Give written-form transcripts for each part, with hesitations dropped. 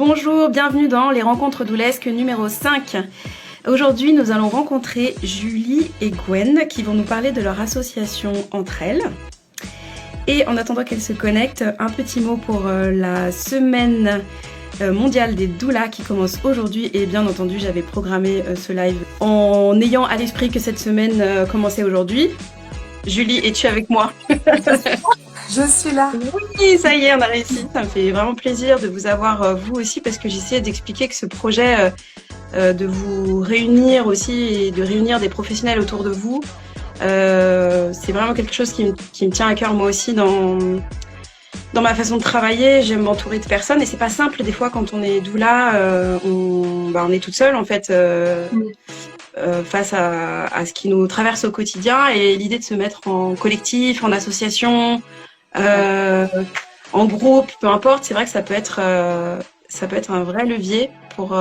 Bonjour, bienvenue dans les rencontres doulesques numéro 5. Aujourd'hui, nous allons rencontrer Julie et Gwen qui vont nous parler de leur association entre elles. Et en attendant qu'elles se connectent, un petit mot pour la semaine mondiale des doulas qui commence aujourd'hui. Et bien entendu, j'avais programmé ce live en ayant à l'esprit que cette semaine commençait aujourd'hui. Julie, es-tu avec moi? Je suis là. Oui, ça y est, on a réussi. Ça me fait vraiment plaisir de vous avoir, vous aussi, parce que j'essayais d'expliquer que ce projet de vous réunir aussi et de réunir des professionnels autour de vous, c'est vraiment quelque chose qui me tient à cœur moi aussi dans ma façon de travailler. J'aime m'entourer de personnes et c'est pas simple des fois quand on est doula, on est toute seule en fait face à ce qui nous traverse au quotidien, et l'idée de se mettre en collectif, en association, en groupe, peu importe, c'est vrai que ça peut être un vrai levier pour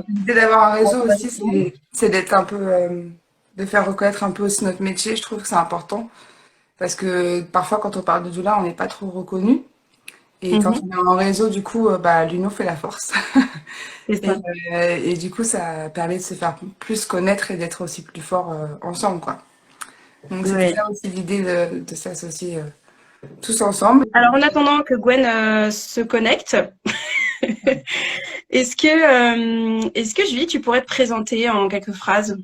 L'idée d'avoir un réseau aussi, c'est d'être un peu, de faire reconnaître un peu aussi notre métier. Je trouve que c'est important parce que parfois, quand on parle de doula, on n'est pas trop reconnu. Et quand on est en réseau, du coup, l'union fait la force. c'est ça. Et du coup, ça permet de se faire plus connaître et d'être aussi plus fort ensemble, quoi. Donc, c'était Ouais. ça aussi l'idée de s'associer tous ensemble. Alors en attendant que Gwen se connecte, est-ce que Julie, tu pourrais te présenter en quelques phrases?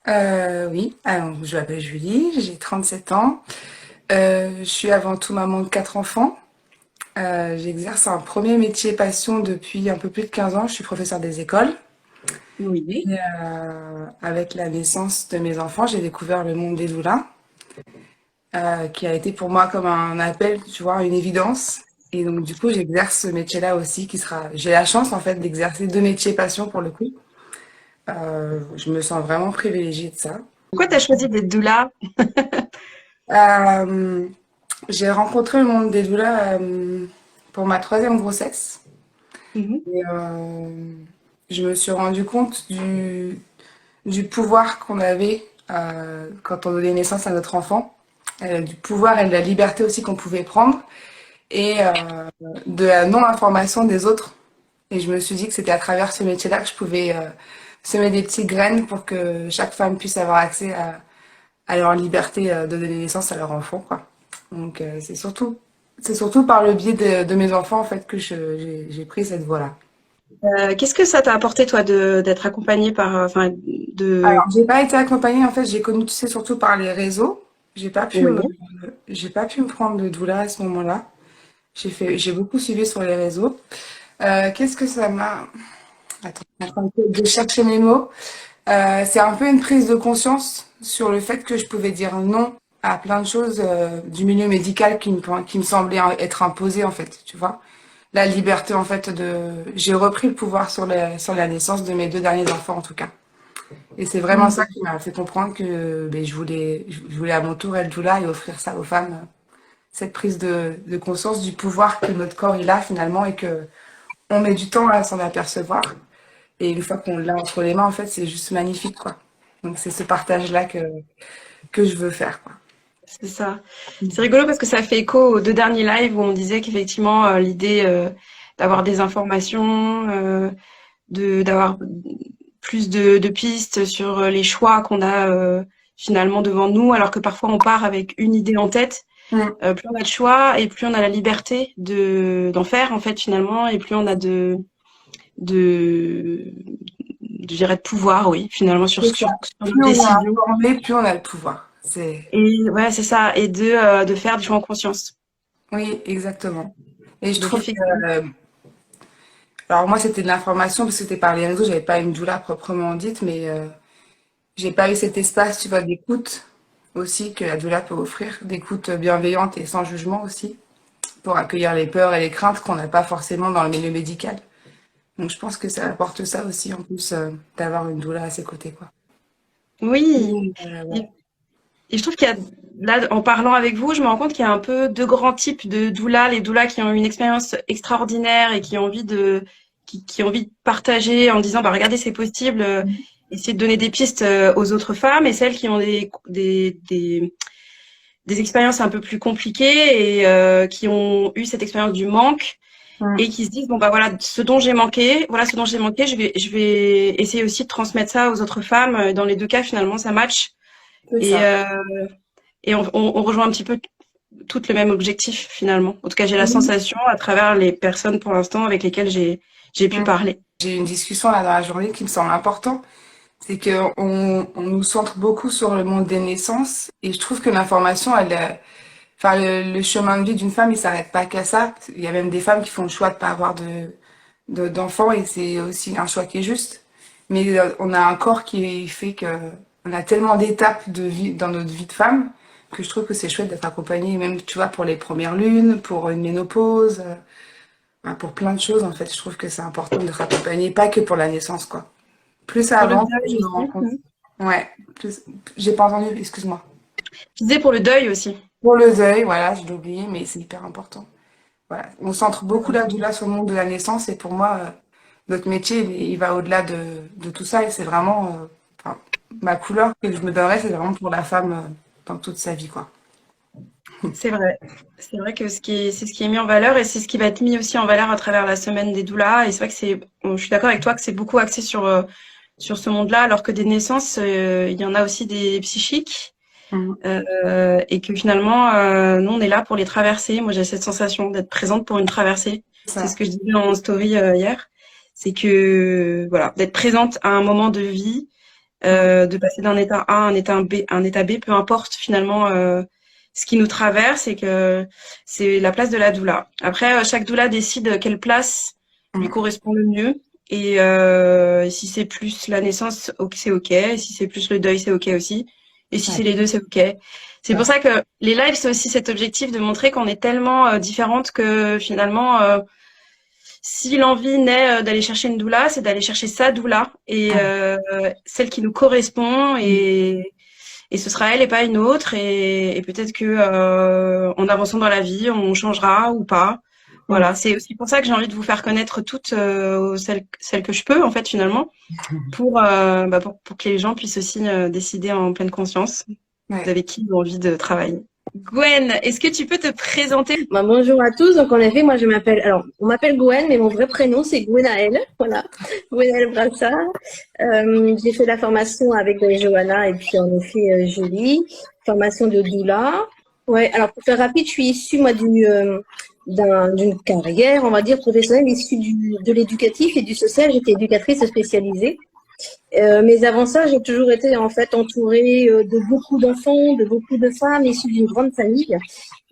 Oui, alors, je m'appelle Julie, j'ai 37 ans. Je suis avant tout maman de 4 enfants. J'exerce un premier métier passion depuis un peu plus de 15 ans. Je suis professeure des écoles. Oui. Et, avec la naissance de mes enfants, j'ai découvert le monde des doulas, qui a été pour moi comme un appel, tu vois, une évidence. Et donc, du coup, j'exerce ce métier-là aussi, j'ai la chance, en fait, d'exercer deux métiers passion pour le coup. Je me sens vraiment privilégiée de ça. Pourquoi tu as choisi d'être doula? Euh, j'ai rencontré le monde des doulas pour ma troisième grossesse. Mhm. Et je me suis rendu compte du pouvoir qu'on avait quand on donnait naissance à notre enfant, du pouvoir et de la liberté aussi qu'on pouvait prendre, et de la non-information des autres. Et je me suis dit que c'était à travers ce métier-là que je pouvais semer des petites graines pour que chaque femme puisse avoir accès à leur liberté de donner naissance à leur enfant, quoi. Donc c'est surtout par le biais de mes enfants en fait que j'ai pris cette voie-là. Qu'est-ce que ça t'a apporté toi d'être accompagnée par, enfin, de. Alors, j'ai pas été accompagnée, en fait, j'ai connu, tu sais, surtout par les réseaux. J'ai pas pu me, Oui. j'ai pas pu me prendre de doula à ce moment-là. J'ai beaucoup suivi sur les réseaux. Qu'est-ce que ça m'a... Attends, je suis en train de chercher mes mots. C'est un peu une prise de conscience sur le fait que je pouvais dire non à plein de choses du milieu médical qui me semblait être imposé, en fait, tu vois. La liberté, en fait, J'ai repris le pouvoir sur la naissance de mes deux derniers enfants, en tout cas. Et c'est vraiment ça qui m'a fait comprendre que je voulais à mon tour être doula et offrir ça aux femmes, cette prise de conscience du pouvoir que notre corps il a finalement et que on met du temps à s'en apercevoir. Et une fois qu'on l'a entre les mains, en fait, c'est juste magnifique, quoi. Donc c'est ce partage-là que je veux faire, quoi. C'est ça. C'est rigolo parce que ça fait écho aux deux derniers lives où on disait qu'effectivement, l'idée d'avoir des informations, d'avoir plus de pistes sur les choix qu'on a finalement devant nous, alors que parfois on part avec une idée en tête. Mm. Plus on a de choix et plus on a la liberté d'en faire en fait finalement, et plus on a de je dirais de pouvoir, oui, finalement C'est ça. sur nos Plus on est décisions. informé, plus on a le pouvoir. Et ouais, c'est ça, et de faire du choix en conscience. Oui, exactement. Et je Donc trouve effectivement. que, alors moi, c'était de l'information parce que c'était par les réseaux, j'avais pas une doula proprement dite, mais j'ai pas eu cet espace, tu vois, d'écoute aussi que la doula peut offrir, d'écoute bienveillante et sans jugement aussi, pour accueillir les peurs et les craintes qu'on n'a pas forcément dans le milieu médical. Donc je pense que ça apporte ça aussi en plus d'avoir une doula à ses côtés, quoi. Oui. Oui, Et, ouais. et je trouve qu'il y a, là, en parlant avec vous, je me rends compte qu'il y a un peu deux grands types de doulas. Les doulas qui ont une expérience extraordinaire et qui ont envie qui ont envie de partager en disant, bah, regardez, c'est possible, essayer de donner des pistes aux autres femmes, et celles qui ont des expériences un peu plus compliquées et qui ont eu cette expérience du manque. et qui se disent, bon, bah voilà, ce dont j'ai manqué, je vais essayer aussi de transmettre ça aux autres femmes. Dans les deux cas, finalement, ça match. C'est Et, ça. on rejoint un petit peu toutes le même objectif, finalement. En tout cas, j'ai la Mhm. sensation, à travers les personnes, pour l'instant, avec lesquelles j'ai pu Mm. parler. J'ai eu une discussion là dans la journée qui me semble important. C'est que on nous centre beaucoup sur le monde des naissances et je trouve que l'information, enfin, le chemin de vie d'une femme, il s'arrête pas qu'à ça. Il y a même des femmes qui font le choix de pas avoir d'enfants et c'est aussi un choix qui est juste. Mais on a un corps qui fait que on a tellement d'étapes de vie dans notre vie de femme que je trouve que c'est chouette d'être accompagnée, même tu vois pour les premières lunes, pour une ménopause, pour plein de choses en fait. Je trouve que c'est important d'être accompagnée, pas que pour la naissance quoi. Plus ça Pour le avance, plus deuil je me rends aussi. compte. Ouais, plus j'ai pas entendu, excuse-moi. Je disais pour le deuil aussi. Pour le deuil, voilà, je l'ai oublié, mais c'est hyper important. Voilà. On centre beaucoup la doula sur le monde de la naissance et pour moi, notre métier, il va au-delà de tout ça et c'est vraiment, enfin, ma couleur que je me donnerais, c'est vraiment pour la femme dans toute sa vie, quoi. C'est vrai. C'est vrai que c'est ce qui est mis en valeur et c'est ce qui va être mis aussi en valeur à travers la semaine des doulas. Et c'est vrai que je suis d'accord avec toi que c'est beaucoup axé sur ce monde-là, alors que des naissances, il y en a aussi des psychiques. Mhm. Et que finalement, nous, on est là pour les traverser. Moi, j'ai cette sensation d'être présente pour une traversée. C'est ce Ça. que je disais en story hier. C'est que, voilà, d'être présente à un moment de vie, Mhm. de passer d'un état A à un état B, peu importe finalement ce qui nous traverse, et que c'est la place de la doula. Après, chaque doula décide quelle place lui Mhm. correspond le mieux. Et si c'est plus la naissance, c'est OK. Et si c'est plus le deuil, c'est OK aussi. Et si Ouais. c'est les deux, c'est OK. C'est pour ça que les lives, c'est aussi cet objectif de montrer qu'on est tellement différentes que finalement, si l'envie naît d'aller chercher une doula, c'est d'aller chercher sa doula et celle qui nous correspond, et ce sera elle et pas une autre, et peut-être que en avançant dans la vie, on changera ou pas. Mhm. Voilà, c'est aussi pour ça que j'ai envie de vous faire connaître toutes celles que je peux en fait finalement pour que les gens puissent aussi décider en pleine conscience Ouais. avec qui ils ont envie de travailler. Gwen, est-ce que tu peux te présenter? Bah, bonjour à tous. Donc, en effet, moi, alors, on m'appelle Gwen, mais mon vrai prénom, c'est Gwenaëlle. Voilà. Gwenaëlle Brassard. J'ai fait la formation avec Johanna et puis, en effet, Julie. Formation de doula. Ouais. Alors, pour faire rapide, je suis issue, moi, d'une carrière, on va dire, professionnelle issue de l'éducatif et du social. J'étais éducatrice spécialisée. Mais avant ça, j'ai toujours été en fait entourée de beaucoup d'enfants, de beaucoup de femmes issues d'une grande famille.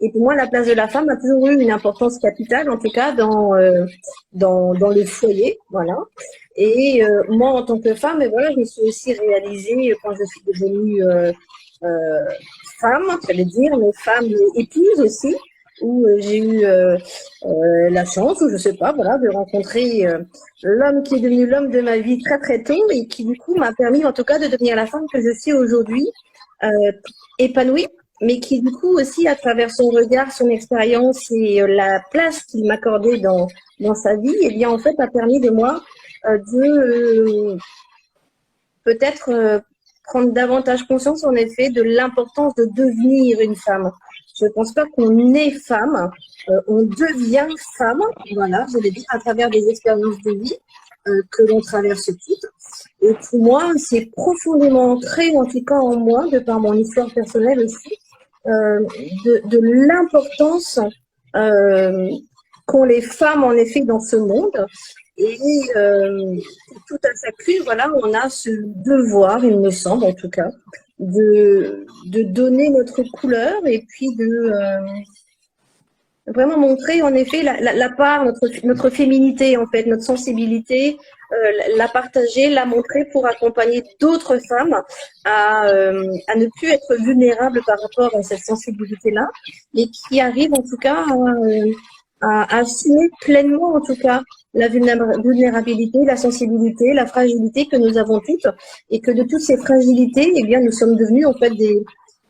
Et pour moi, la place de la femme a toujours eu une importance capitale, en tout cas dans le foyer, voilà. Et moi, en tant que femme, et voilà, je me suis aussi réalisée quand je suis devenue euh, femme, j'allais dire, mais femme épouse aussi, où j'ai eu la chance, ou je sais pas, voilà, de rencontrer l'homme qui est devenu l'homme de ma vie très très tôt et qui du coup m'a permis en tout cas de devenir la femme que je suis aujourd'hui, euh, épanouie, mais qui du coup aussi à travers son regard, son expérience et la place qu'il m'accordait dans sa vie, eh bien en fait a permis de moi de peut-être prendre davantage conscience en effet de l'importance de devenir une femme. Je ne pense pas qu'on est femme, on devient femme, voilà, je vais dire, à travers des expériences de vie que l'on traverse toutes. Et pour moi, c'est profondément ancré, en tout cas en moi, de par mon histoire personnelle aussi, de l'importance euh, qu'ont les femmes en effet dans ce monde. Et tout à chacune, voilà, on a ce devoir, il me semble en tout cas, de donner notre couleur et puis de vraiment montrer en effet la part, notre féminité en fait, notre sensibilité, la partager, la montrer pour accompagner d'autres femmes à ne plus être vulnérables par rapport à cette sensibilité-là, et qui arrivent en tout cas à assumer pleinement en tout cas la vulnérabilité, la sensibilité, la fragilité que nous avons toutes, et que de toutes ces fragilités, eh bien, nous sommes devenus en fait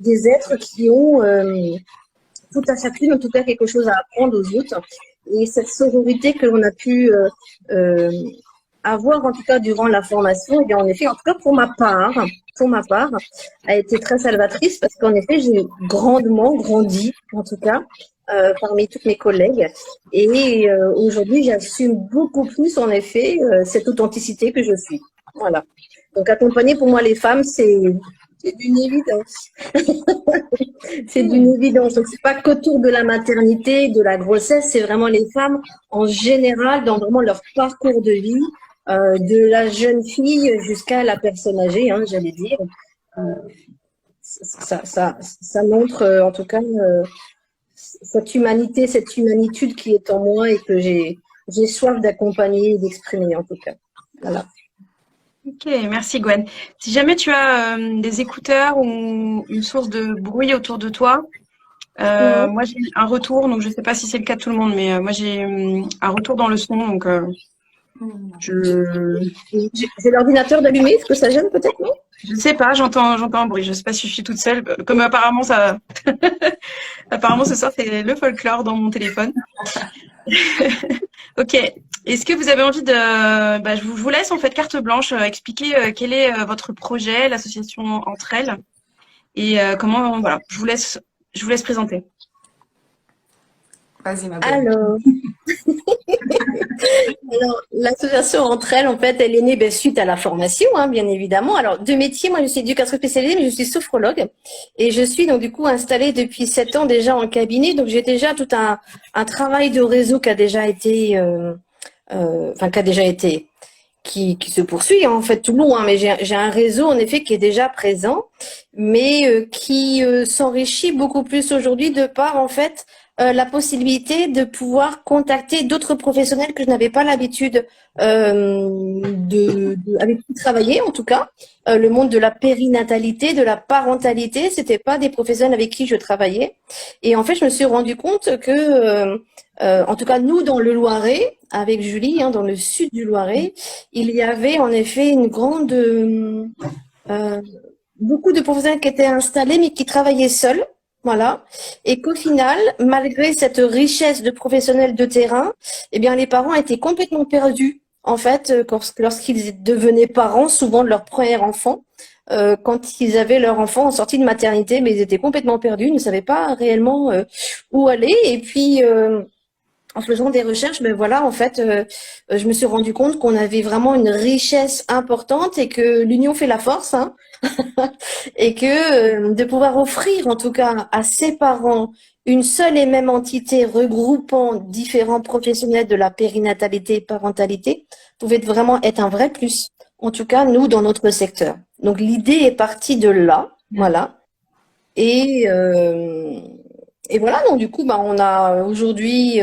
des êtres qui ont tout à chacune, en tout cas, quelque chose à apprendre aux autres. Et cette sororité que l'on a pu avoir, en tout cas, durant la formation, et bien, en effet, en tout cas, pour ma part, a été très salvatrice parce qu'en effet, j'ai grandement grandi, en tout cas, parmi toutes mes collègues. Et aujourd'hui, j'assume beaucoup plus, en effet, cette authenticité que je suis. Voilà. Donc, accompagner pour moi les femmes, c'est d'une évidence. C'est d'une évidence. Donc, c'est pas qu'autour de la maternité, de la grossesse, c'est vraiment les femmes en général, dans vraiment leur parcours de vie, de la jeune fille jusqu'à la personne âgée, hein, j'allais dire. Euh, ça montre, en tout cas, cette humanité, cette humanitude qui est en moi et que j'ai soif d'accompagner et d'exprimer, en tout cas. Voilà. Ok, merci Gwen. Si jamais tu as des écouteurs ou une source de bruit autour de toi, moi j'ai un retour, donc je ne sais pas si c'est le cas de tout le monde, mais moi j'ai un retour dans le son, donc je J'ai l'ordinateur d'allumer, est-ce que ça gêne peut-être, non? je sais pas, j'entends un bruit. Je sais pas si je suis toute seule. Comme apparemment ça, apparemment ce soir c'est le folklore dans mon téléphone. Ok. Est-ce que vous avez envie de... Bah, je vous laisse en fait carte blanche, expliquer quel est votre projet, l'association Entre Elles, et comment... Voilà, je vous laisse présenter. Vas-y, ma belle. Alors, l'association Entre Elles, en fait, elle est née suite à la formation, hein, bien évidemment. Alors, de métier, moi, je suis éducatrice spécialisée, mais je suis sophrologue. Et je suis donc, du coup, installée depuis 7 ans déjà en cabinet. Donc, j'ai déjà tout un travail de réseau qui a déjà été... qui se poursuit en fait tout le long, hein, mais j'ai un réseau en effet qui est déjà présent, mais qui s'enrichit beaucoup plus aujourd'hui de par en fait la possibilité de pouvoir contacter d'autres professionnels que je n'avais pas l'habitude avec qui travailler en tout cas. Le monde de la périnatalité, de la parentalité, c'était pas des professionnels avec qui je travaillais. Et en fait, je me suis rendu compte que en tout cas, nous, dans le Loiret, avec Julie, hein, dans le sud du Loiret, il y avait en effet une grande, beaucoup de professionnels qui étaient installés, mais qui travaillaient seuls. Voilà. Et qu'au final, malgré cette richesse de professionnels de terrain, eh bien, les parents étaient complètement perdus, en fait, lorsqu'ils devenaient parents, souvent de leur premier enfant. Quand ils avaient leur enfant en sortie de maternité, mais ils étaient complètement perdus, ils ne savaient pas réellement où aller. Et puis, en faisant des recherches, ben voilà, en fait, je me suis rendu compte qu'on avait vraiment une richesse importante et que l'union fait la force, hein, et que de pouvoir offrir, en tout cas, à ses parents une seule et même entité regroupant différents professionnels de la périnatalité et parentalité pouvait vraiment être un vrai plus. En tout cas, nous, dans notre secteur. Donc, l'idée est partie de là, voilà. Et voilà, donc du coup, on a aujourd'hui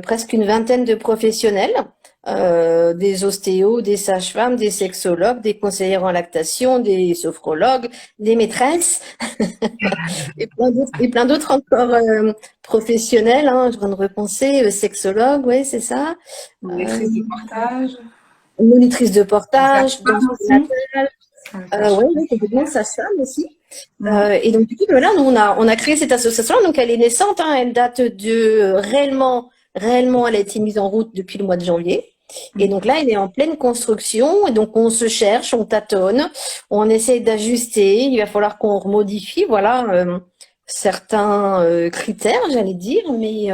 presque une vingtaine de professionnels, des ostéos, des sages-femmes, des sexologues, des conseillères en lactation, des sophrologues, des maîtresses, et plein d'autres encore professionnels. Hein, je viens de repenser, sexologue, ouais, c'est ça. Monitrice de portage. Monitrice de portage, danse aussi. oui, complètement sage-femme aussi. Et donc du coup, voilà, nous on a créé cette association, donc elle est naissante, hein, elle date de réellement, elle a été mise en route depuis le mois de janvier. Et donc là, elle est en pleine construction, et donc on se cherche, on tâtonne, on essaie d'ajuster, il va falloir qu'on remodifie, voilà, certains critères, j'allais dire, mais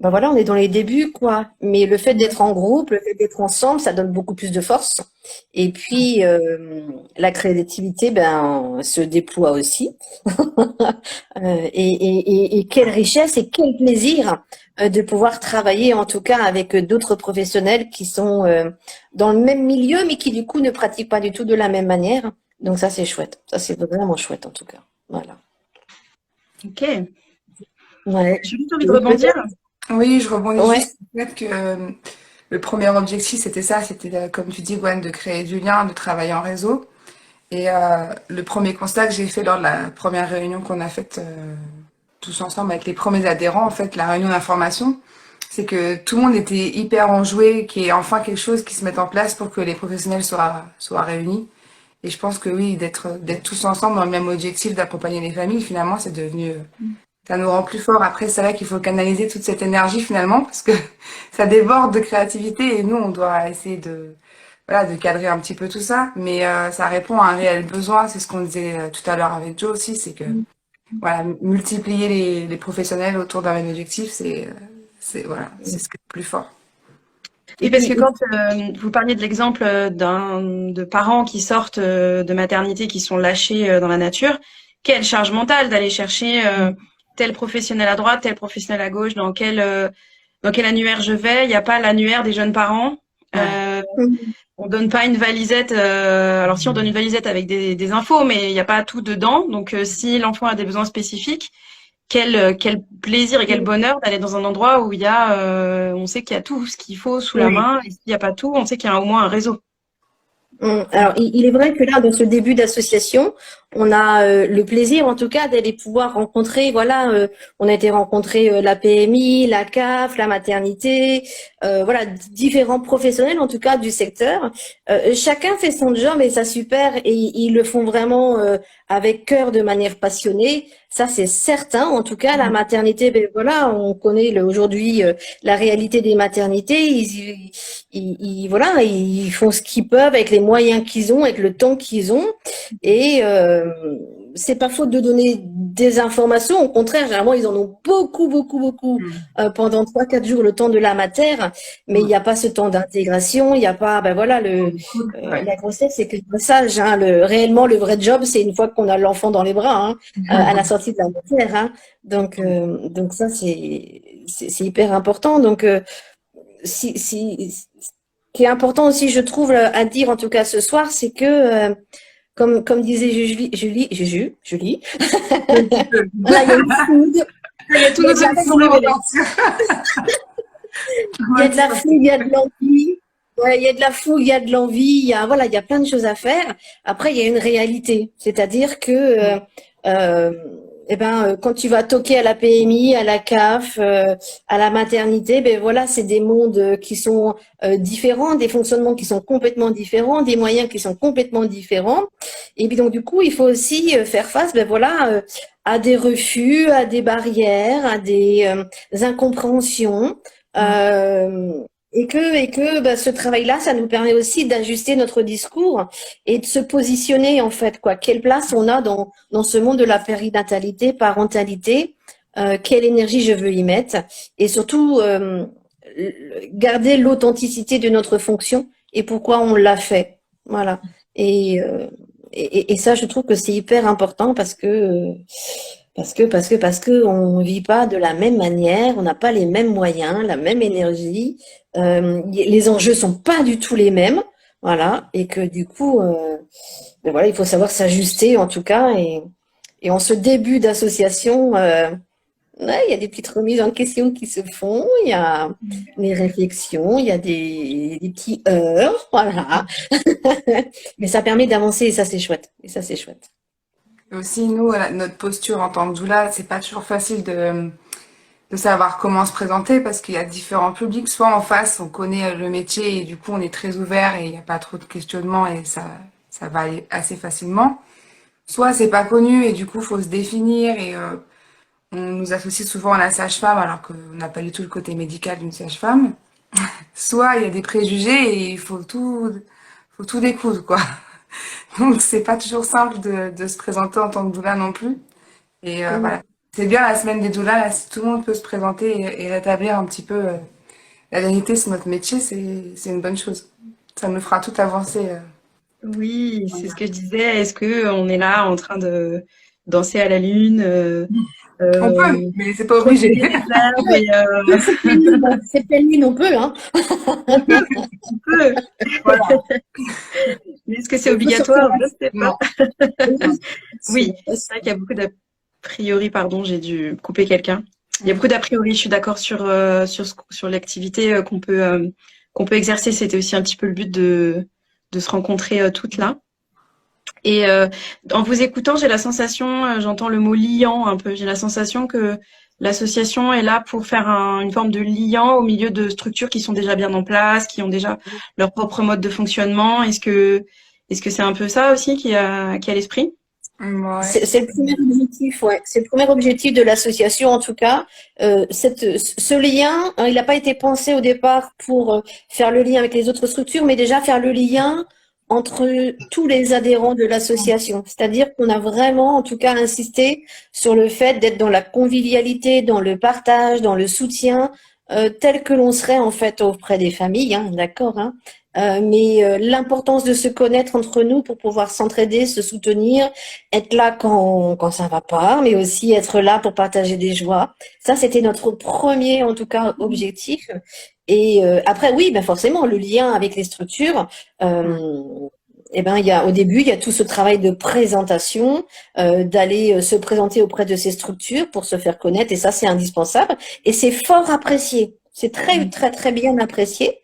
ben voilà, on est dans les débuts, quoi. Mais le fait d'être en groupe, le fait d'être ensemble, ça donne beaucoup plus de force. Et puis, la créativité, se déploie aussi. Et quelle richesse et quel plaisir de pouvoir travailler, en tout cas, avec d'autres professionnels qui sont dans le même milieu, mais qui, du coup, ne pratiquent pas du tout de la même manière. Donc ça, c'est chouette. Ça, c'est vraiment chouette, en tout cas. Voilà. Ok. Ouais. J'ai juste envie de rebondir. Oui, je rebondis Ouais. juste sur le fait que le premier objectif, c'était ça, c'était, comme tu dis, Gwen, de créer du lien, de travailler en réseau. Et le premier constat que j'ai fait lors de la première réunion qu'on a faite tous ensemble avec les premiers adhérents, en fait, la réunion d'information, c'est que tout le monde était hyper enjoué, qu'il y ait enfin quelque chose qui se mette en place pour que les professionnels soient réunis. Et je pense que oui, d'être tous ensemble dans le même objectif d'accompagner les familles, finalement, c'est devenu ça nous rend plus fort. Après, c'est vrai qu'il faut canaliser toute cette énergie finalement parce que ça déborde de créativité et nous, on doit essayer voilà, de cadrer un petit peu tout ça. Mais ça répond à un réel besoin. C'est ce qu'on disait tout à l'heure avec Joe aussi, c'est que voilà, multiplier les professionnels autour d'un même objectif, voilà, c'est ce qui est le plus fort. Et parce que quand vous parliez de l'exemple de parents qui sortent de maternité, qui sont lâchés dans la nature, quelle charge mentale d'aller chercher tel professionnel à droite, tel professionnel à gauche, dans quel annuaire je vais. Il n'y a pas l'annuaire des jeunes parents. On donne pas une valisette. Alors si on donne une valisette avec des infos, mais il n'y a pas tout dedans. Donc si l'enfant a des besoins spécifiques, quel plaisir et quel bonheur d'aller dans un endroit où il y a, on sait qu'il y a tout ce qu'il faut sous la main. Et s'il n'y a pas tout, on sait qu'il y a au moins un réseau. Alors, il est vrai que là, dans ce début d'association, on a le plaisir, en tout cas, d'aller pouvoir rencontrer, voilà, on a été rencontrer la PMI, la CAF, la maternité, voilà, différents professionnels, en tout cas, du secteur. Chacun fait son job et ça super, et ils le font vraiment avec cœur, de manière passionnée. Ça, c'est certain. En tout cas, la maternité, ben voilà, on connaît aujourd'hui la réalité des maternités. Voilà, ils font ce qu'ils peuvent avec les moyens qu'ils ont, avec le temps qu'ils ont. Et c'est pas faute de donner des informations. Au contraire, généralement, ils en ont beaucoup pendant 3-4 jours, le temps de la mater. Mais il n'y a pas ce temps d'intégration. Il n'y a pas, ben voilà, la grossesse, c'est que le passage. Hein, réellement, le vrai job, c'est une fois qu'on a l'enfant dans les bras, hein, à la sortie de la mater. Hein. Donc ça, c'est hyper important. Donc ce qui est important aussi, je trouve, à dire en tout cas ce soir, c'est que comme disait Julie, voilà, il y a une fougue, il y a de la fougue, il y a de l'envie, ouais, il y a de la fougue, il y a de l'envie, il y a plein de choses à faire. Après, il y a une réalité, c'est-à-dire que quand tu vas toquer à la PMI, à la CAF, à la maternité, ben voilà, c'est des mondes qui sont différents, des fonctionnements qui sont complètement différents, des moyens qui sont complètement différents. Et puis donc du coup, il faut aussi faire face, ben voilà, à des refus, à des barrières, à des incompréhensions. Et que bah, ce travail-là, ça nous permet aussi d'ajuster notre discours et de se positionner en fait, quoi. Quelle place on a dans ce monde de la périnatalité, parentalité, quelle énergie je veux y mettre, et surtout garder l'authenticité de notre fonction et pourquoi on l'a fait. Voilà. Et ça, je trouve que c'est hyper important parce que on vit pas de la même manière, on n'a pas les mêmes moyens, la même énergie, les enjeux sont pas du tout les mêmes, voilà, et que du coup, ben voilà, il faut savoir s'ajuster en tout cas, et en ce début d'association, il y a des petites remises en question qui se font, il y a des réflexions, il y a des petits heurts, voilà, mais ça permet d'avancer et ça c'est chouette, Et aussi, nous, notre posture en tant que doula, c'est pas toujours facile de savoir comment se présenter parce qu'il y a différents publics. Soit en face, on connaît le métier et du coup, on est très ouvert et il n'y a pas trop de questionnements et ça va aller assez facilement. Soit c'est pas connu et du coup, faut se définir et on nous associe souvent à la sage-femme alors qu'on n'a pas du tout le côté médical d'une sage-femme. Soit il y a des préjugés et il faut tout découdre, quoi. Donc, c'est pas toujours simple de se présenter en tant que doula non plus. Et voilà. C'est bien la semaine des doulas, là, si tout le monde peut se présenter et rétablir un petit peu la vérité sur notre métier, c'est une bonne chose. Ça nous fera tout avancer. Oui, c'est ce que je disais. Est-ce que on est là en train de danser à la lune On peut, mais c'est pas obligé. C'est pleine lune, on peut, hein. On peut. Voilà. Mais est-ce que c'est obligatoire? Je ne sais pas. Oui, c'est vrai qu'il y a beaucoup d'a priori, pardon, j'ai dû couper quelqu'un. Il y a beaucoup d'a priori, je suis d'accord sur l'activité qu'on peut exercer. C'était aussi un petit peu le but de se rencontrer toutes là. Et en vous écoutant, j'ai la sensation, j'entends le mot liant un peu, j'ai la sensation que l'association est là pour faire une forme de liant au milieu de structures qui sont déjà bien en place, qui ont déjà leur propre mode de fonctionnement. Est-ce que c'est un peu ça aussi qui a à l'esprit? Ouais. C'est le premier objectif, ouais. C'est le premier objectif de l'association, en tout cas. Ce lien, hein, il n'a pas été pensé au départ pour faire le lien avec les autres structures, mais déjà faire le lien entre tous les adhérents de l'association. C'est-à-dire qu'on a vraiment, en tout cas, insisté sur le fait d'être dans la convivialité, dans le partage, dans le soutien, tel que l'on serait en fait auprès des familles, hein, d'accord, hein. Mais l'importance de se connaître entre nous pour pouvoir s'entraider, se soutenir, être là quand ça va pas, mais aussi être là pour partager des joies. Ça, c'était notre premier, en tout cas, objectif. Et après, oui, ben forcément, le lien avec les structures. Eh ben, au début, il y a tout ce travail de présentation, d'aller se présenter auprès de ces structures pour se faire connaître, et ça, c'est indispensable. Et c'est fort apprécié. C'est très, très, très bien apprécié.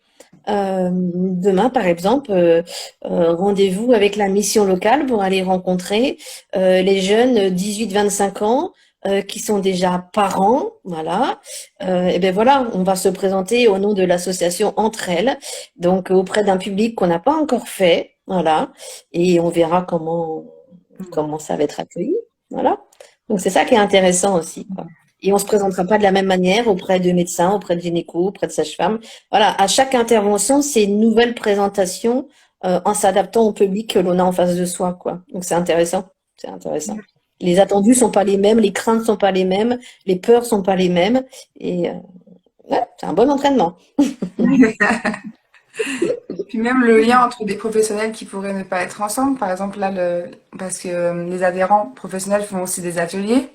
Demain, par exemple, rendez-vous avec la mission locale pour aller rencontrer les jeunes 18-25 ans qui sont déjà parents, voilà. Et ben voilà, on va se présenter au nom de l'association Entre Elles, donc auprès d'un public qu'on n'a pas encore fait, voilà. Et on verra comment ça va être accueilli, voilà. Donc c'est ça qui est intéressant aussi, quoi. Et on se présentera pas de la même manière auprès de médecins, auprès de gynéco, auprès de sages-femmes. Voilà, à chaque intervention, c'est une nouvelle présentation en s'adaptant au public que l'on a en face de soi, quoi. Donc c'est intéressant, c'est intéressant. Les attendus sont pas les mêmes, les craintes sont pas les mêmes, les peurs sont pas les mêmes, et ouais, c'est un bon entraînement. Puis même le lien entre des professionnels qui pourraient ne pas être ensemble, par exemple là, parce que les adhérents professionnels font aussi des ateliers.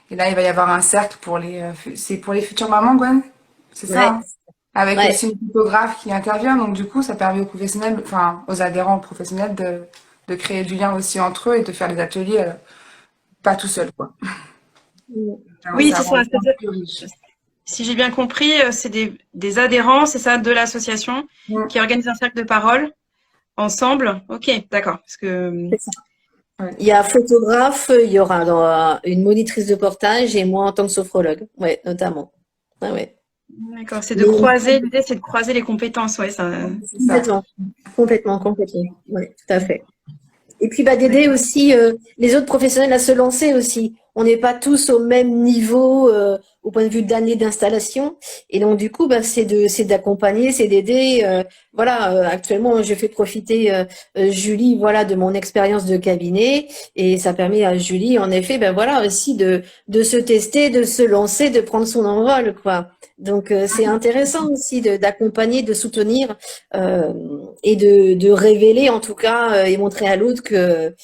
Et là, il va y avoir un cercle c'est pour les futures mamans, Gwen? C'est ça, Ouais, hein. Avec ouais. aussi une typographe qui intervient. Donc, du coup, ça permet aux professionnels, enfin, aux adhérents professionnels de créer du lien aussi entre eux et de faire des ateliers, pas tout seul, quoi. Oui, Ça c'est rend ça. ça plus riche. Si j'ai bien compris, c'est des adhérents, c'est ça, de l'association Mm. qui organisent un cercle de parole ensemble. Ok, d'accord. Parce que C'est ça. Ouais. Il y a un photographe, il y aura une monitrice de portage et moi en tant que sophrologue, ouais, notamment. Ah ouais. d'accord, c'est de Mais croiser. L'idée, c'est de croiser les compétences, ouais, ça. C'est ça. complètement, ouais, tout à fait. Et puis bah, d'aider aussi les autres professionnels à se lancer aussi. On n'est pas tous au même niveau au point de vue d'années d'installation. Et donc du coup, bah, c'est d'accompagner, c'est d'aider. Voilà, actuellement, je fais profiter Julie, voilà, de mon expérience de cabinet, et ça permet à Julie, en effet, ben voilà, aussi de se tester, de se lancer, de prendre son envol, quoi. Donc c'est intéressant aussi d'accompagner, de soutenir et de révéler en tout cas et montrer à l'autre qu'elle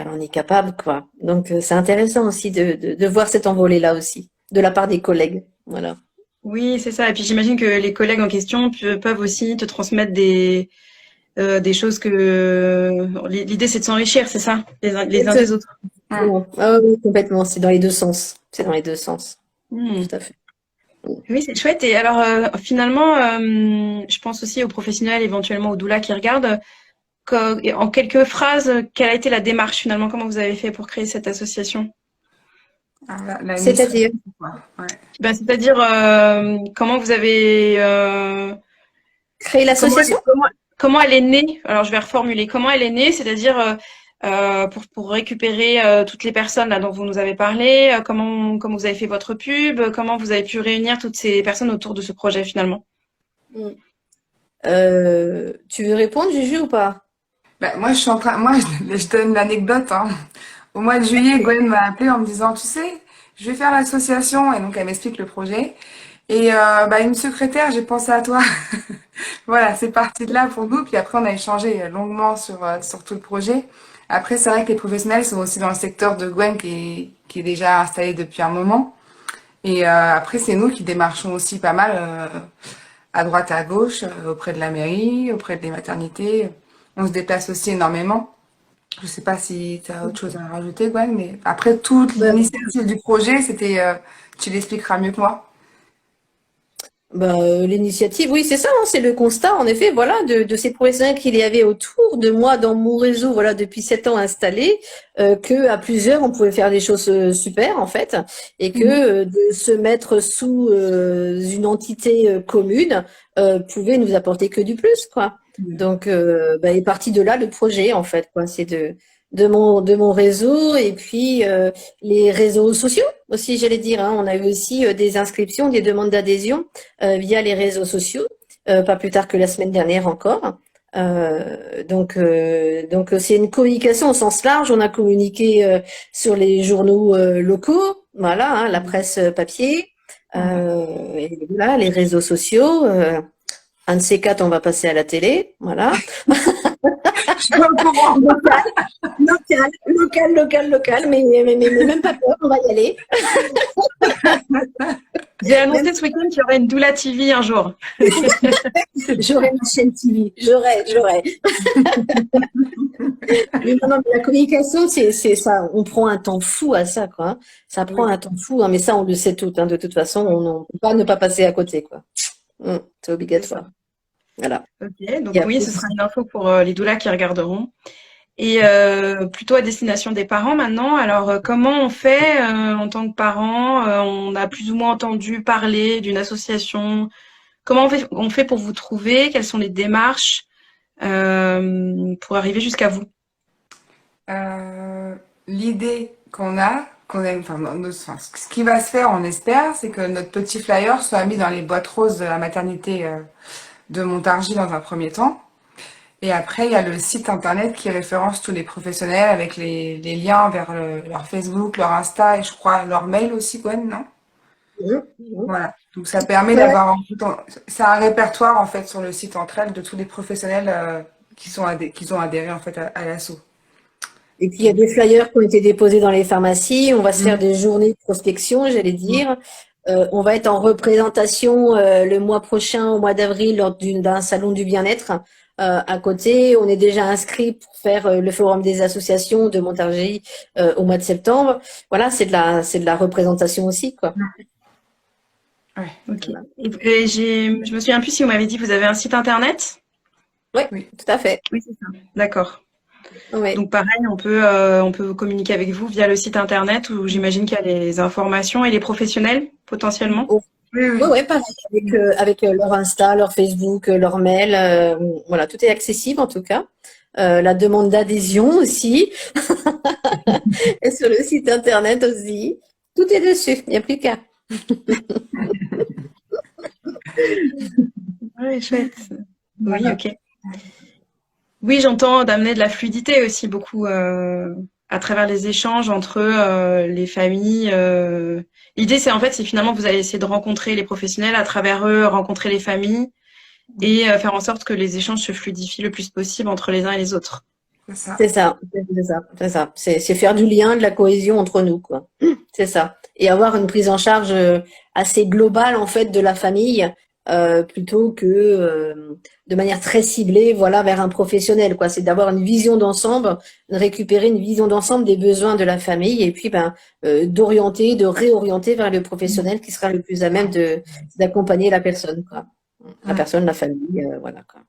en est capable, quoi. Donc c'est intéressant aussi de voir cet envolé-là aussi, de la part des collègues. Voilà. Oui, c'est ça. Et puis j'imagine que les collègues en question peuvent aussi te transmettre des choses que l'idée c'est de s'enrichir, c'est ça, les uns des autres. Mm. Ah oui, complètement, c'est dans les deux sens. C'est dans les deux sens, Hmm. tout à fait. Oui, c'est chouette. Et alors finalement, je pense aussi aux professionnels, éventuellement aux doulas qui regardent. En quelques phrases, quelle a été la démarche finalement? Comment vous avez fait pour créer cette association? Ah, la mission, C'est-à-dire, quoi. Ouais. Ben, c'est-à-dire comment vous avez créer l'association? comment elle est née? Alors je vais reformuler. Comment elle est née? C'est-à-dire pour récupérer toutes les personnes là dont vous nous avez parlé. Comment vous avez fait votre pub? Comment vous avez pu réunir toutes ces personnes autour de ce projet finalement? Tu veux répondre, Juju, ou pas? Bah, moi, je donne l'anecdote, hein. Au mois de juillet, Gwen m'a appelé en me disant, tu sais, je vais faire l'association. Et donc, elle m'explique le projet. Et bah, une secrétaire, j'ai pensé à toi. Voilà, c'est parti de là pour nous. Puis après, on a échangé longuement sur tout le projet. Après, c'est vrai que les professionnels sont aussi dans le secteur de Gwen qui est déjà installé depuis un moment. Et après, c'est nous qui démarchons aussi pas mal à droite, à gauche, auprès de la mairie, auprès des maternités. On se déplace aussi énormément. Je sais pas si tu as autre chose à rajouter, Gwen, mais après, toute Ben, l'initiative du projet, c'était, tu l'expliqueras mieux que moi. L'initiative, oui, c'est ça, hein, c'est le constat, en effet, voilà, de ces professionnels qu'il y avait autour de moi dans mon réseau, voilà, depuis 7 ans installé, que à plusieurs, on pouvait faire des choses super, en fait, et que de se mettre sous une entité commune pouvait nous apporter que du plus, quoi. Donc, est parti de là le projet, en fait, quoi. C'est de mon réseau, et puis les réseaux sociaux aussi, j'allais dire, hein. On a eu aussi des inscriptions, des demandes d'adhésion via les réseaux sociaux, pas plus tard que la semaine dernière encore. Donc c'est une communication au sens large. On a communiqué sur les journaux locaux, voilà, hein, la presse papier, et voilà, les réseaux sociaux. Un de ces quatre, on va passer à la télé, voilà. Je suis au courant. Local, mais même pas peur, on va y aller. J'ai annoncé ce week-end qu'il y aurait une Doula TV un jour. J'aurai ma chaîne TV, j'aurai. Mais non, mais la communication, c'est ça. On prend un temps fou à ça, quoi, hein. Ça prend un temps fou, hein, mais ça, on le sait tout, hein. De toute façon, on ne peut pas ne pas passer à côté, quoi. C'est obligatoire. Voilà. Ok, donc oui, ce sera une info pour les doulas qui regarderont. Et plutôt à destination des parents maintenant. Alors, comment on fait en tant que parent? On a plus ou moins entendu parler d'une association. Comment on fait pour vous trouver? Quelles sont les démarches pour arriver jusqu'à vous? L'idée qu'on aime, enfin, ce qui va se faire, on espère, c'est que notre petit flyer soit mis dans les boîtes roses de la maternité de Montargis dans un premier temps. Et après, il y a le site internet qui référence tous les professionnels avec les liens vers leur Facebook, leur Insta et je crois leur mail aussi, Gwen, non? Voilà. Donc ça permet d'avoir c'est un répertoire en fait sur le site entre elles de tous les professionnels qui ont adhéré en fait à l'asso. Et puis il y a des flyers qui ont été déposés dans les pharmacies. On va se faire des journées de prospection, j'allais dire. On va être en représentation le mois prochain, au mois d'avril, lors d'un salon du bien-être. À côté, on est déjà inscrit pour faire le forum des associations de Montargis au mois de septembre. Voilà, c'est de la représentation aussi, quoi. Ouais. Ok. Et je me souviens plus si vous m'avez dit que vous avez un site internet? Oui, tout à fait. Oui, c'est ça. D'accord. Ouais. Donc pareil, on peut communiquer avec vous via le site internet où j'imagine qu'il y a les informations et les professionnels potentiellement. Oui, pareil, avec leur Insta, leur Facebook, leur mail, voilà, tout est accessible en tout cas. La demande d'adhésion aussi, et sur le site internet aussi. Tout est dessus, il n'y a plus qu'à. Oui, chouette. Oui, ok. Oui, j'entends d'amener de la fluidité aussi beaucoup à travers les échanges entre les familles. L'idée, c'est finalement vous allez essayer de rencontrer les professionnels à travers eux, rencontrer les familles et faire en sorte que les échanges se fluidifient le plus possible entre les uns et les autres. C'est ça. C'est ça. C'est faire du lien, de la cohésion entre nous, quoi. C'est ça. Et avoir une prise en charge assez globale, en fait, de la famille, plutôt que de manière très ciblée, voilà, vers un professionnel, quoi. C'est d'avoir une vision d'ensemble, de récupérer une vision d'ensemble des besoins de la famille et puis, d'orienter, de réorienter vers le professionnel qui sera le plus à même d'accompagner la personne, quoi. La personne, la famille, voilà, quoi.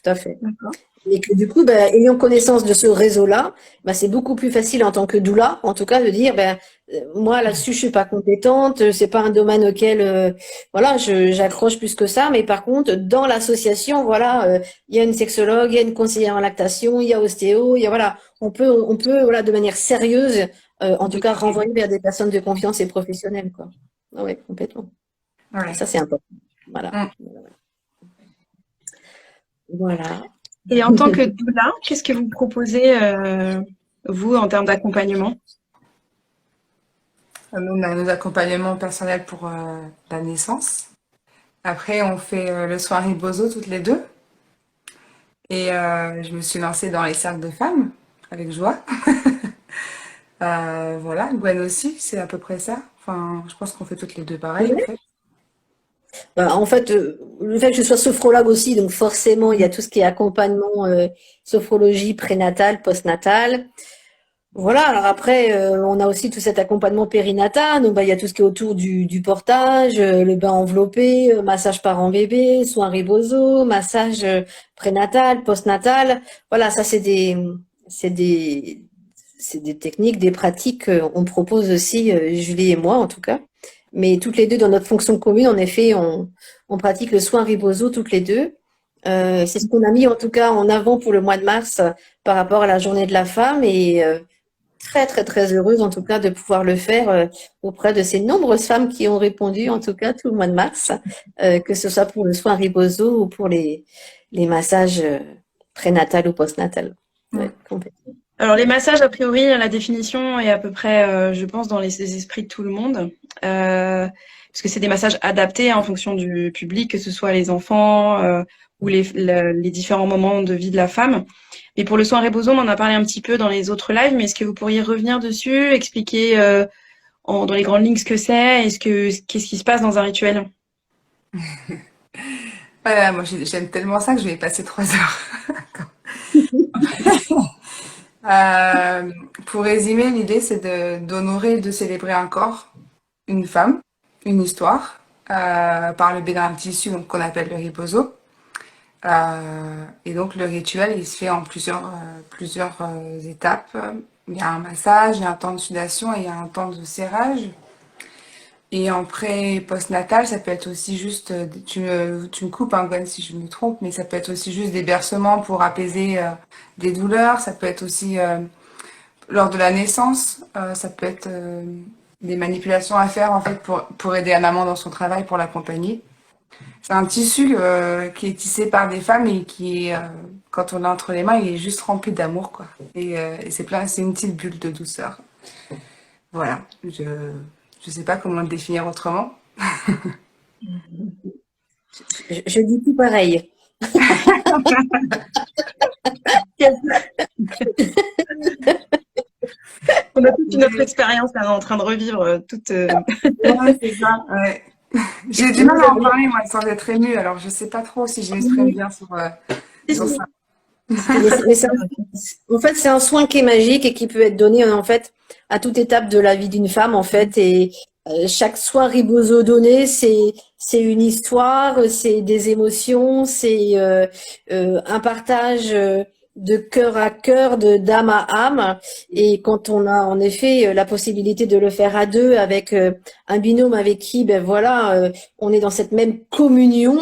Tout à fait. D'accord. Et que du coup, ayant connaissance de ce réseau-là, c'est beaucoup plus facile en tant que doula, en tout cas, de dire, moi là-dessus, je suis pas compétente, c'est pas un domaine auquel, voilà, j'accroche plus que ça. Mais par contre, dans l'association, voilà, il y a une sexologue, il y a une conseillère en lactation, il y a ostéo, il y a voilà, on peut, voilà, de manière sérieuse, en tout cas, renvoyer vers des personnes de confiance et professionnelles, quoi. Ah ouais, complètement. Ouais. Ça, c'est important. Voilà. Voilà. Et en tant que doula, qu'est-ce que vous proposez, vous, en termes d'accompagnement? Nous, on a nos accompagnements personnels pour la naissance. Après, on fait le soin Ribozo toutes les deux. Et je me suis lancée dans les cercles de femmes, avec joie. Voilà, Gwen aussi, c'est à peu près ça. Enfin, je pense qu'on fait toutes les deux pareil, en fait. En fait, le fait que je sois sophrologue aussi, donc forcément, il y a tout ce qui est accompagnement, sophrologie prénatale, postnatale. Voilà, alors après, on a aussi tout cet accompagnement périnatal, donc il y a tout ce qui est autour du portage, le bain enveloppé, massage parent-bébé, soins ribozo, massage prénatal, postnatal. Voilà, ça c'est des techniques, des pratiques qu'on propose aussi, Julie et moi en tout cas. Mais toutes les deux, dans notre fonction commune, en effet, on pratique le soin ribozo toutes les deux. C'est ce qu'on a mis en tout cas en avant pour le mois de mars par rapport à la journée de la femme. Et très, très, très heureuse, en tout cas, de pouvoir le faire auprès de ces nombreuses femmes qui ont répondu, en tout cas, tout le mois de mars, que ce soit pour le soin Ribozo ou pour les massages prénatal ou postnatal. Ouais, complètement. Alors les massages, a priori, la définition est à peu près, je pense, dans les esprits de tout le monde, parce que c'est des massages adaptés en fonction du public, que ce soit les enfants ou les différents moments de vie de la femme. Et pour le soin ribosome, on en a parlé un petit peu dans les autres lives, mais est-ce que vous pourriez revenir dessus, expliquer dans les grandes lignes ce que c'est, qu'est-ce qui se passe dans un rituel? Voilà, moi j'aime tellement ça que je vais y passer 3 heures. Pour résumer, l'idée c'est d'honorer, de célébrer un corps, une femme, une histoire, par le biais d'un tissu donc, qu'on appelle le riboso. Et donc le rituel il se fait en plusieurs étapes. Il y a un massage, il y a un temps de sudation et il y a un temps de serrage. Et en pré postnatal, ça peut être aussi juste, tu me coupes, hein, Gwen, si je me trompe, mais ça peut être aussi juste des bercements pour apaiser des douleurs. Ça peut être aussi lors de la naissance, ça peut être des manipulations à faire en fait pour aider la maman dans son travail, pour l'accompagner. C'est un tissu qui est tissé par des femmes et qui est, quand on l'a entre les mains, il est juste rempli d'amour, quoi. Et c'est une petite bulle de douceur. Voilà, je sais pas comment le définir autrement. Je dis tout pareil. On a toute une autre expérience là, en train de revivre toute. Ouais, c'est ça, ouais. J'ai du mal à en parler, moi, sans être émue, alors je sais pas trop si je m'exprime bien sur ça. En fait, c'est un soin qui est magique et qui peut être donné en fait à toute étape de la vie d'une femme en fait. Et chaque soin riboso donné, c'est une histoire, c'est des émotions, c'est un partage de cœur à cœur, de d'âme à âme. Et quand on a en effet la possibilité de le faire à deux avec un binôme avec qui, ben voilà, on est dans cette même communion.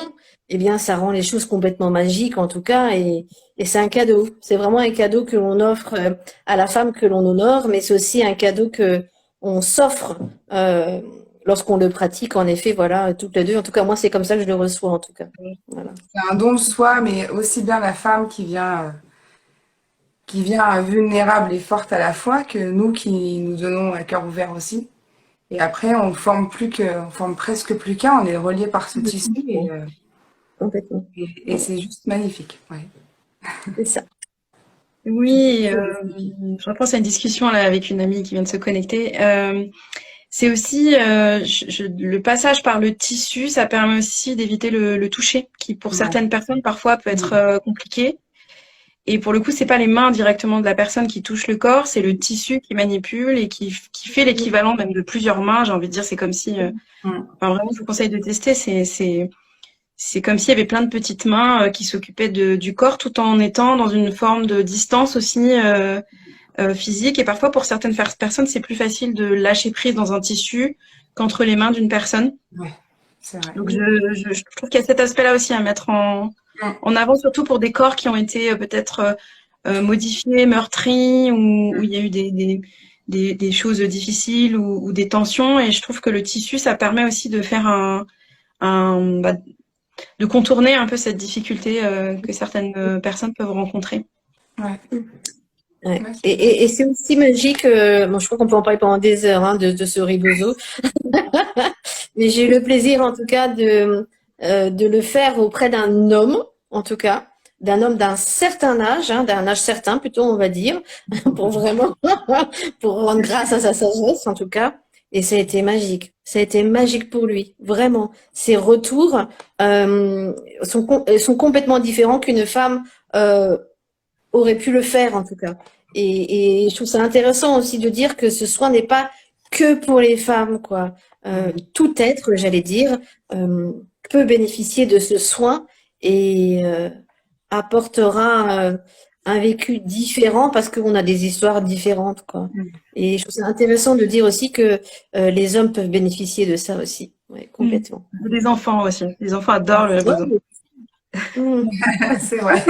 Eh bien, ça rend les choses complètement magiques en tout cas, et c'est un cadeau. C'est vraiment un cadeau que l'on offre à la femme que l'on honore, mais c'est aussi un cadeau que on s'offre lorsqu'on le pratique. En effet, voilà, toutes les deux. En tout cas, moi, c'est comme ça que je le reçois en tout cas. Voilà. C'est un don de soi, mais aussi bien la femme qui vient vulnérable et forte à la fois que nous qui nous donnons à cœur ouvert aussi. Et après, on forme presque plus qu'un. On est relié par ce tissu Complètement. et c'est juste magnifique. Ouais. C'est ça. Oui, je repense à une discussion là avec une amie qui vient de se connecter. C'est aussi le passage par le tissu, ça permet aussi d'éviter le toucher, qui pour certaines personnes parfois peut être compliqué. Et pour le coup, c'est pas les mains directement de la personne qui touchent le corps, c'est le tissu qui manipule et qui fait l'équivalent même de plusieurs mains. J'ai envie de dire, c'est comme si, enfin, vraiment, je vous conseille de tester. C'est comme s'il y avait plein de petites mains qui s'occupaient du corps tout en étant dans une forme de distance aussi physique. Et parfois, pour certaines personnes, c'est plus facile de lâcher prise dans un tissu qu'entre les mains d'une personne. Ouais, c'est vrai. Donc, je trouve qu'il y a cet aspect-là aussi à mettre en avant, surtout pour des corps qui ont été peut-être modifiés, meurtris, où il y a eu des choses difficiles ou des tensions. Et je trouve que le tissu, ça permet aussi de faire de contourner un peu cette difficulté que certaines personnes peuvent rencontrer. Ouais. Ouais. Et c'est aussi magique, bon, je crois qu'on peut en parler pendant des heures hein, de ce riboso, mais j'ai eu le plaisir en tout cas de le faire auprès d'un homme, en tout cas, d'un homme d'un certain âge, hein, d'un âge certain plutôt on va dire, pour vraiment pour rendre grâce à sa sagesse en tout cas. Et ça a été magique. Ça a été magique pour lui, vraiment. Ses retours sont complètement différents qu'une femme aurait pu le faire en tout cas. Et je trouve ça intéressant aussi de dire que ce soin n'est pas que pour les femmes, quoi. Tout être, j'allais dire, peut bénéficier de ce soin et apportera un vécu différent parce qu'on a des histoires différentes, quoi. Et je trouve ça intéressant de dire aussi que les hommes peuvent bénéficier de ça aussi. Ouais, complètement. Les enfants aussi. Les enfants adorent le rebozo. C'est vrai.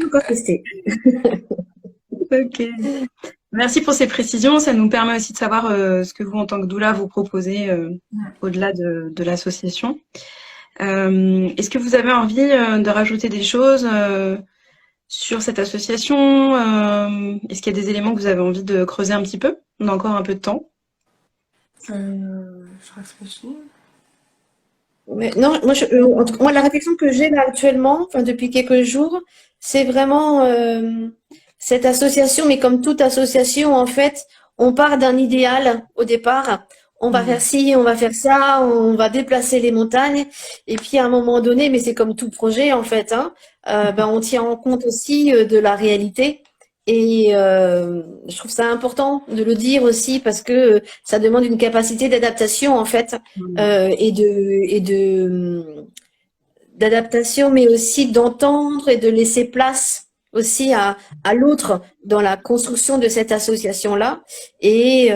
Encore testé. Ok. Merci pour ces précisions. Ça nous permet aussi de savoir ce que vous, en tant que doula, vous proposez au-delà de l'association. Est-ce que vous avez envie de rajouter des choses sur cette association? Est-ce qu'il y a des éléments que vous avez envie de creuser un petit peu? On a encore un peu de temps. Je réfléchis. Mais non, en tout cas, moi, la réflexion que j'ai là actuellement, enfin, depuis quelques jours, c'est vraiment cette association, mais comme toute association, en fait, on part d'un idéal au départ. On va faire ci, on va faire ça, on va déplacer les montagnes. Et puis, à un moment donné, mais c'est comme tout projet, en fait, hein, ben, on tient en compte aussi de la réalité. Et je trouve ça important de le dire aussi parce que ça demande une capacité d'adaptation, en fait, d'adaptation, mais aussi d'entendre et de laisser place aussi à l'autre dans la construction de cette association-là et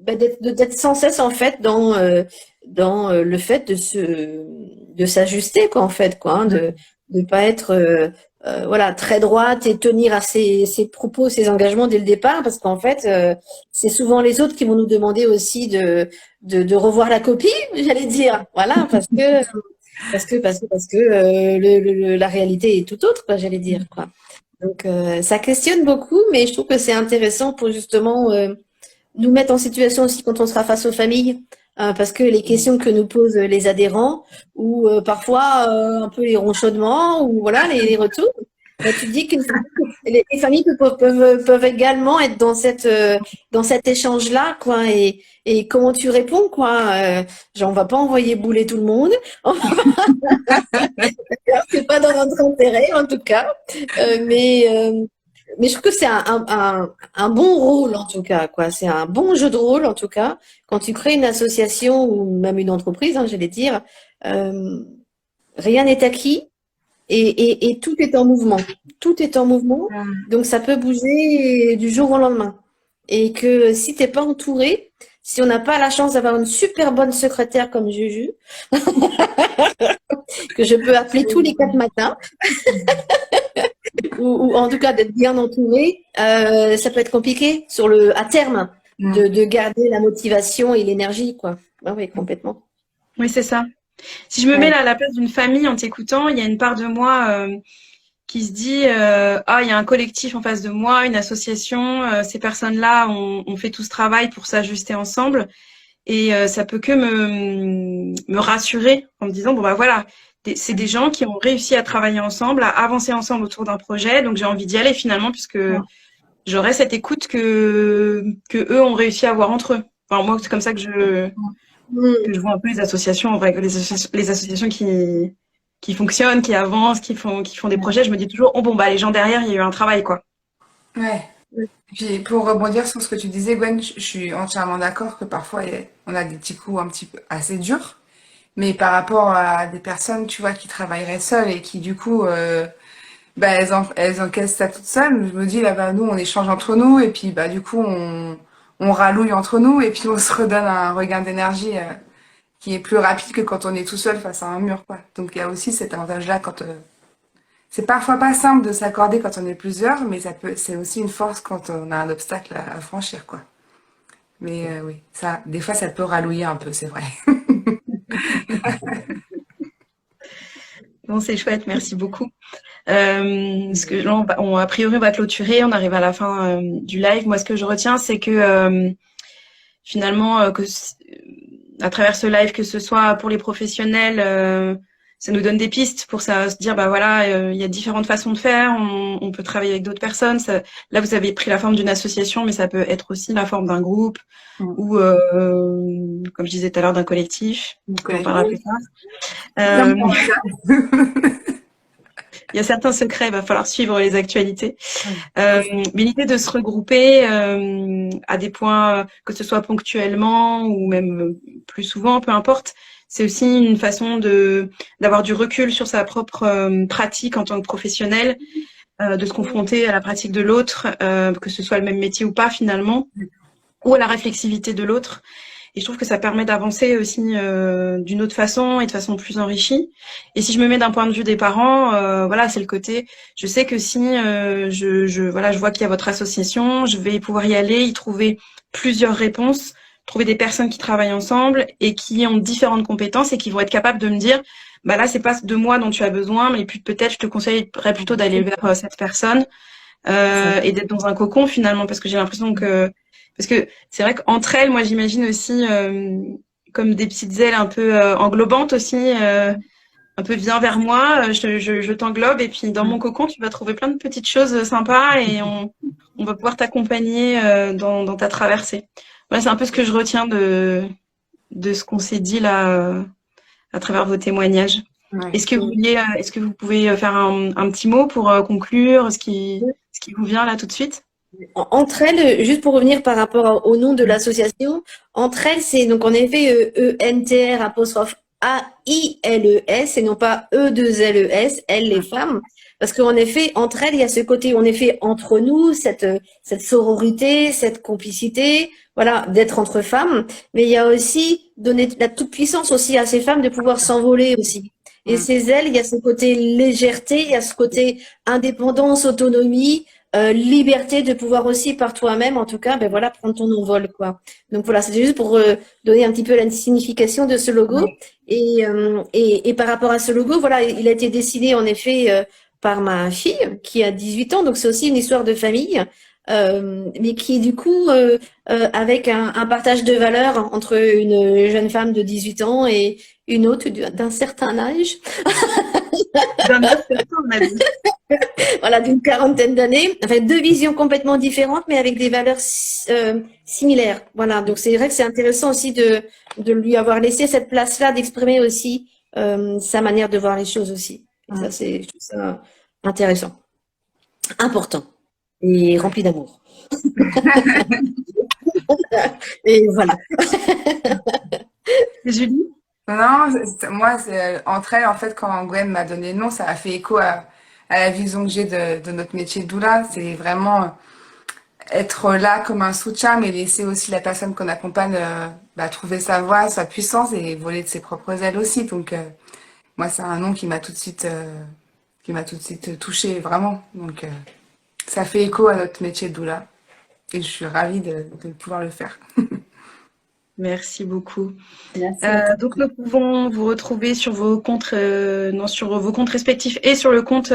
d'être sans cesse en fait dans le fait de s'ajuster quoi en fait quoi, hein, de pas être voilà très droite et tenir à ses propos, ses engagements dès le départ parce qu'en fait c'est souvent les autres qui vont nous demander aussi de revoir la copie, j'allais dire, voilà, parce que la réalité est tout autre, quoi, j'allais dire, quoi. Donc, ça questionne beaucoup, mais je trouve que c'est intéressant pour justement nous mettre en situation aussi quand on sera face aux familles, parce que les questions que nous posent les adhérents, ou parfois un peu les ronchonnements, ou voilà, les retours, bah, tu te dis que les familles peuvent également être dans cet échange-là, quoi, et comment tu réponds, quoi. Genre, on va pas envoyer bouler tout le monde. C'est pas dans notre intérêt, en tout cas. Mais je trouve que c'est un bon rôle, en tout cas, quoi. C'est un bon jeu de rôle, en tout cas. Quand tu crées une association ou même une entreprise, hein, j'allais dire, rien n'est acquis et tout est en mouvement. Tout est en mouvement, donc ça peut bouger du jour au lendemain. Et que si t'es pas entouré, si on n'a pas la chance d'avoir une super bonne secrétaire comme Juju, que je peux appeler tous les 4 matins, ou en tout cas d'être bien entouré, ça peut être compliqué à terme de garder la motivation et l'énergie, quoi. Ah oui, complètement. Oui, c'est ça. Si je me mets là à la place d'une famille en t'écoutant, il y a une part de moi qui se dit ah, il y a un collectif en face de moi, une association, ces personnes-là ont fait tout ce travail pour s'ajuster ensemble et ça peut que me rassurer en me disant bon bah voilà, c'est des gens qui ont réussi à travailler ensemble, à avancer ensemble autour d'un projet, donc j'ai envie d'y aller finalement puisque j'aurai cette écoute que eux ont réussi à avoir entre eux. Enfin moi c'est comme ça que je vois un peu les associations, en vrai, les associations qui fonctionnent, qui avancent, qui font des projets. Je me dis toujours, oh bon, bah, les gens derrière, il y a eu un travail, quoi. Ouais. Puis pour rebondir sur ce que tu disais, Gwen, je suis entièrement d'accord que parfois on a des petits coups un petit peu assez durs, mais par rapport à des personnes, tu vois, qui travailleraient seules et qui du coup, bah, elles encaissent ça toutes seules. Je me dis là, bah, nous, on échange entre nous et puis bah du coup, on rallouille entre nous et puis on se redonne un regain d'énergie qui est plus rapide que quand on est tout seul face à un mur, quoi. Donc il y a aussi cet avantage-là quand c'est parfois pas simple de s'accorder quand on est plusieurs, mais c'est aussi une force quand on a un obstacle à franchir, quoi. Mais oui, ça, des fois, ça peut rallouiller un peu, c'est vrai. Bon, c'est chouette, merci beaucoup. Parce que là, a priori, on va clôturer, on arrive à la fin du live. Moi, ce que je retiens, c'est que finalement, à travers ce live, que ce soit pour les professionnels, ça nous donne des pistes pour se dire, bah voilà, il y a différentes façons de faire, on peut travailler avec d'autres personnes. Là, vous avez pris la forme d'une association, mais ça peut être aussi la forme d'un groupe ou, comme je disais tout à l'heure, d'un collectif. On en parlera plus tard. Il y a certains secrets, il va falloir suivre les actualités. Mais l'idée de se regrouper à des points, que ce soit ponctuellement ou même plus souvent, peu importe, c'est aussi une façon d'avoir du recul sur sa propre pratique en tant que professionnel, de se confronter à la pratique de l'autre, que ce soit le même métier ou pas finalement, ou à la réflexivité de l'autre. Et je trouve que ça permet d'avancer aussi d'une autre façon et de façon plus enrichie. Et si je me mets d'un point de vue des parents, voilà, c'est le côté. Je sais que si voilà, je vois qu'il y a votre association, je vais pouvoir y aller, y trouver plusieurs réponses, trouver des personnes qui travaillent ensemble et qui ont différentes compétences et qui vont être capables de me dire, bah là, c'est pas de moi dont tu as besoin, mais puis peut-être je te conseillerais plutôt d'aller vers cette personne et d'être dans un cocon finalement, parce que j'ai l'impression que parce que c'est vrai qu'entre elles, moi j'imagine aussi comme des petites ailes un peu englobantes aussi, un peu viens vers moi, je t'englobe et puis dans mon cocon tu vas trouver plein de petites choses sympas et on va pouvoir t'accompagner dans ta traversée. Voilà, c'est un peu ce que je retiens de ce qu'on s'est dit là à travers vos témoignages. Ouais. Est-ce que vous pouvez faire un petit mot pour conclure ce qui vous vient là tout de suite? Entre elles, juste pour revenir par rapport au nom de l'association, entre elles, c'est donc en effet ENTR apostrophe AILES et non pas E2LES, elles les femmes. Parce qu'en effet, entre elles, il y a ce côté, en effet, entre nous, cette sororité, cette complicité, voilà, d'être entre femmes. Mais il y a aussi donner la toute-puissance aussi à ces femmes de pouvoir s'envoler aussi. Et ces ailes, il y a ce côté légèreté, il y a ce côté indépendance, autonomie, liberté de pouvoir aussi par toi-même, en tout cas, ben voilà, prendre ton envol, quoi. Donc voilà, c'était juste pour donner un petit peu la signification de ce logo. Et par rapport à ce logo, voilà, il a été dessiné en effet par ma fille qui a 18 ans, donc c'est aussi une histoire de famille. Mais qui est du coup avec un partage de valeurs entre une jeune femme de 18 ans et une autre d'un certain âge. Voilà, d'une quarantaine d'années. Enfin, deux visions complètement différentes, mais avec des valeurs similaires. Voilà, donc c'est vrai que c'est intéressant aussi de lui avoir laissé cette place-là, d'exprimer aussi sa manière de voir les choses aussi. Et ça, je trouve ça intéressant, important et rempli d'amour. Et voilà. Julie? Non, moi, entre elles, en fait, quand Gwen m'a donné le nom, ça a fait écho à la vision que j'ai de notre métier de doula. C'est vraiment être là comme un soutien, mais laisser aussi la personne qu'on accompagne trouver sa voie, sa puissance et voler de ses propres ailes aussi. Donc, moi, c'est un nom qui m'a tout de suite touchée, vraiment. Donc, ça fait écho à notre métier de doula. Et je suis ravie de pouvoir le faire. Merci beaucoup. Merci. Donc nous pouvons vous retrouver sur vos comptes, sur vos comptes respectifs et sur le compte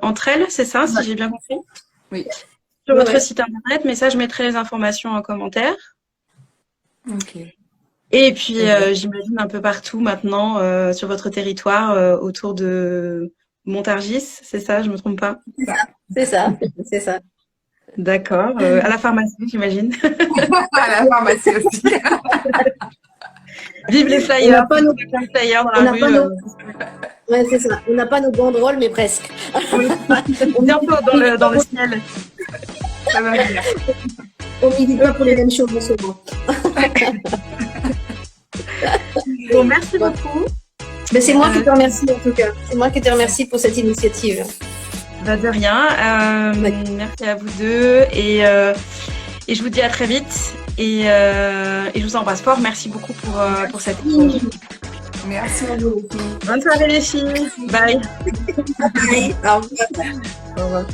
entre elles, c'est ça, si j'ai bien compris? Oui. Sur votre site internet, mais ça, je mettrai les informations en commentaire. Ok. Et puis, j'imagine un peu partout maintenant sur votre territoire autour de Montargis, c'est ça, je me trompe pas? C'est ça, c'est ça. D'accord. À la pharmacie, j'imagine. À la pharmacie aussi. Vive les flyers. On n'a pas nos flyers dans la rue. Ouais, c'est ça. On n'a pas nos banderoles, mais presque. On est un peu dans le ciel. Ça va venir. On milite pas pour les mêmes choses en ce moment. Bon, merci beaucoup. Mais c'est moi qui te remercie en tout cas. C'est moi qui te remercie pour cette initiative. Bah de rien. Merci à vous deux et je vous dis à très vite et je vous embrasse fort. Merci beaucoup pour cette échange. Merci à vous. Bonne soirée les filles. Bye. Au revoir. Au revoir.